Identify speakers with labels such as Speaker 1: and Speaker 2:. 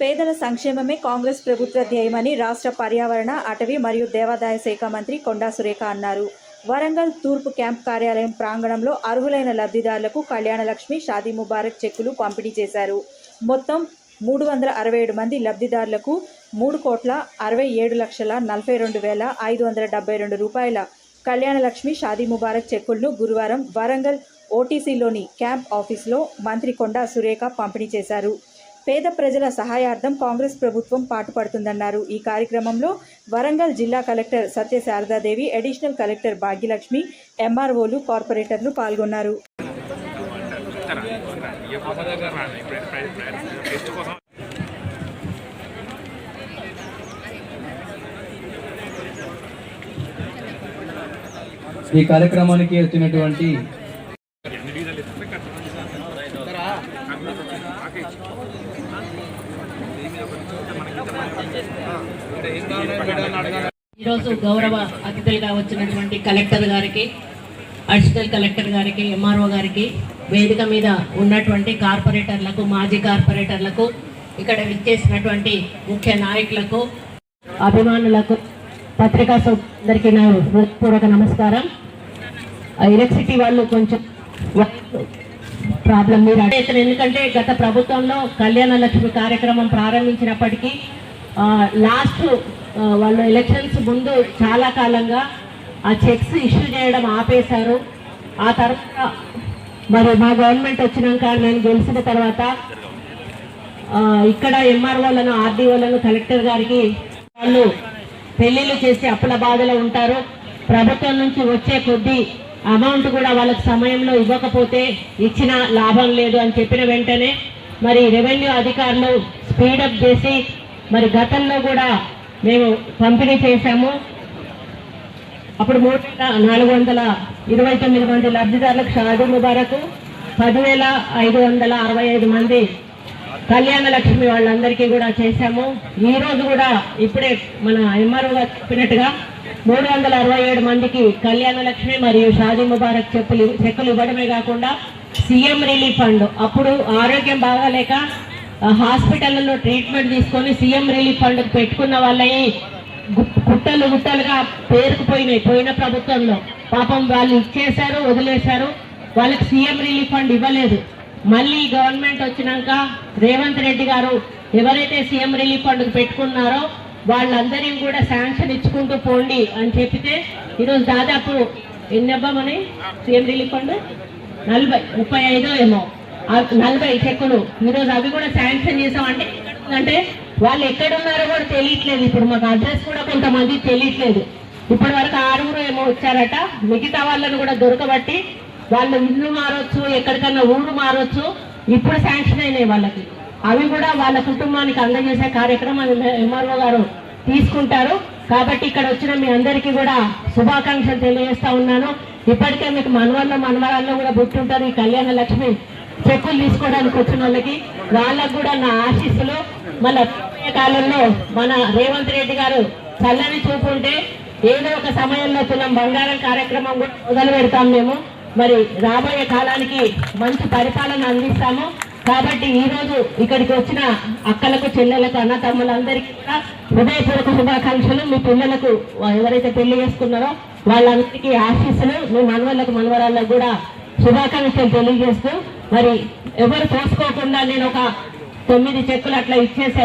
Speaker 1: పేదల సంక్షేమమే కాంగ్రెస్ ప్రభుత్వ ధ్యేయమని రాష్ట్ర పర్యావరణ, అటవీ మరియు దేవాదాయ శాఖ మంత్రి కొండా సురేఖ అన్నారు. వరంగల్ తూర్పు క్యాంప్ కార్యాలయం ప్రాంగణంలో అర్హులైన లబ్ధిదారులకు కళ్యాణలక్ష్మి, షాదీ ముబారక్ చెక్కులు పంపిణీ చేశారు. మొత్తం 367 మంది లబ్ధిదారులకు 3,67,42,572 రూపాయల కళ్యాణలక్ష్మి, షాదీ ముబారక్ చెక్కులను గురువారం వరంగల్ ఓటీసీలోని క్యాంప్ ఆఫీసులో మంత్రి కొండా సురేఖ పంపిణీ చేశారు. పేద ప్రజల సహాయార్థం కాంగ్రెస్ ప్రభుత్వం పాటుపడుతుందన్నారు. ఈ కార్యక్రమంలో వరంగల్ జిల్లా collector Satyasaradadevi, additional collector Bhagyalakshmi, ఎంఆర్ఓలు, కార్పొరేటర్లు పాల్గొన్నారు.
Speaker 2: ఈ కార్యక్రమానికి వచ్చినటువంటి
Speaker 3: ఈరోజు గౌరవ అతిథులుగా వచ్చినటువంటి కలెక్టర్ గారికి, అడిషనల్ కలెక్టర్ గారికి, ఎంఆర్ఓ గారికి, వేదిక మీద ఉన్నటువంటి కార్పొరేటర్లకు, మాజీ కార్పొరేటర్లకు, ఇక్కడ విచ్చేసినటువంటి ముఖ్య నాయకులకు, అభిమానులకు, పత్రికా సోదరులందరికీ నా హృదయపూర్వక నమస్కారం. ఎలక్ట్రిసిటీ వాళ్ళు కొంచెం ప్రాబ్లం మీరు ఎందుకంటే గత ప్రభుత్వంలో కళ్యాణ లక్ష్మి కార్యక్రమం ప్రారంభించినప్పటికీ లాస్ట్ వాళ్ళు ఎలక్షన్స్ ముందు చాలా కాలంగా ఆ చెక్స్ ఇష్యూ చేయడం ఆపేశారు. ఆ తర్వాత మరి మా గవర్నమెంట్ వచ్చినాక నేను గెలిచిన తర్వాత ఇక్కడ ఎంఆర్ఓలను, ఆర్డీఓలను, కలెక్టర్ గారికి వాళ్ళు పెళ్లిళ్ళు చేసి అప్పుల బాధలో ఉంటారు. ప్రభుత్వం నుంచి వచ్చే కొద్దీ అమౌంట్ కూడా వాళ్ళకి సమయంలో ఇవ్వకపోతే ఇచ్చిన లాభం లేదు అని చెప్పిన వెంటనే మరి రెవెన్యూ అధికారులు స్పీడప్ చేసి మరి గతంలో కూడా మేము పంపిణీ చేశాము. అప్పుడు 3,429 మంది లబ్ధిదారులకు షాదీ ముబారక్, 10,565 మంది కళ్యాణ లక్ష్మి వాళ్ళందరికీ కూడా చేశాము. ఈరోజు కూడా ఇప్పుడే మన ఎంఆర్ఓ గారు చెప్పినట్టుగా 367 మందికి కళ్యాణ లక్ష్మి మరియు షాదీ ముబారక్ చెక్కులు ఇవ్వడమే కాకుండా సీఎం రిలీఫ్ ఫండ్, అప్పుడు ఆరోగ్యం బాగాలేక హాస్పిటల్లో ట్రీట్మెంట్ తీసుకొని సీఎం రిలీఫ్ ఫండ్ పెట్టుకున్న వాళ్ళని గుట్టలు గుట్టలుగా పోయిన ప్రభుత్వంలో పాపం వాళ్ళు ఇచ్చేశారు, వదిలేశారు. వాళ్ళకి సీఎం రిలీఫ్ ఫండ్ ఇవ్వలేదు. మళ్ళీ గవర్నమెంట్ వచ్చినాక రేవంత్ రెడ్డి గారు ఎవరైతే సీఎం రిలీఫ్ ఫండ్ పెట్టుకున్నారో వాళ్ళందరినీ కూడా శాంక్షన్ ఇచ్చుకుంటూ పోండి అని చెప్పితే ఈరోజు దాదాపు ఎన్ని అవ్వమని సీఎం రిలీఫ్ ఫండ్ 35 ఏమో 40 చెక్కులు ఈరోజు అవి కూడా శాంక్షన్ చేసామంటే అంటే వాళ్ళు ఎక్కడున్నారో కూడా తెలియట్లేదు. ఇప్పుడు మాకు అడ్రస్ కూడా కొంతమంది తెలియట్లేదు. ఇప్పటి వరకు 6 ఏమో వచ్చారట. మిగతా వాళ్ళని కూడా దొరకబట్టి వాళ్ళు ఇల్లు మారొచ్చు, ఎక్కడికన్నా ఊరు మారొచ్చు. ఇప్పుడు శాంక్షన్ అయినాయి వాళ్ళకి. అవి కూడా వాళ్ళ కుటుంబానికి అందజేసే కార్యక్రమం ఎంఆర్ఓ గారు తీసుకుంటారు. కాబట్టి ఇక్కడ వచ్చిన మీ అందరికీ కూడా శుభాకాంక్షలు తెలియజేస్తా ఉన్నాను. ఇప్పటికే మీకు మనవరాల్లో కూడా గుర్తుంటారు. ఈ కళ్యాణ లక్ష్మి చెక్కులు తీసుకోవడానికి వచ్చిన వాళ్ళకి కూడా నా ఆశీస్సులు. మళ్ళీ కాలంలో మన రేవంత్ రెడ్డి గారు చల్లని చూపుంటే ఏదో ఒక సమయంలో తులం బంగారం కార్యక్రమం కూడా మొదలు పెడతాం మేము. మరి రాబోయే కాలానికి మంచి పరిపాలన అందిస్తాము. కాబట్టి ఈరోజు ఇక్కడికి వచ్చిన అక్కలకు, చెల్లెలకు, అన్న తమ్ములందరికీ కూడా హృదయపూర్వక శుభాకాంక్షలు. మీ పిల్లలకు ఎవరైతే పెళ్లి చేసుకున్నారో వాళ్ళందరికీ ఆశీస్సులు. మీ మనవళ్ళకు, మనవరాళ్ళకు కూడా శుభాకాంక్షలు తెలియజేస్తూ మరి ఎవరు చూసుకోకుండా నేను ఒక 9 చెక్కులు అట్లా ఇచ్చేసి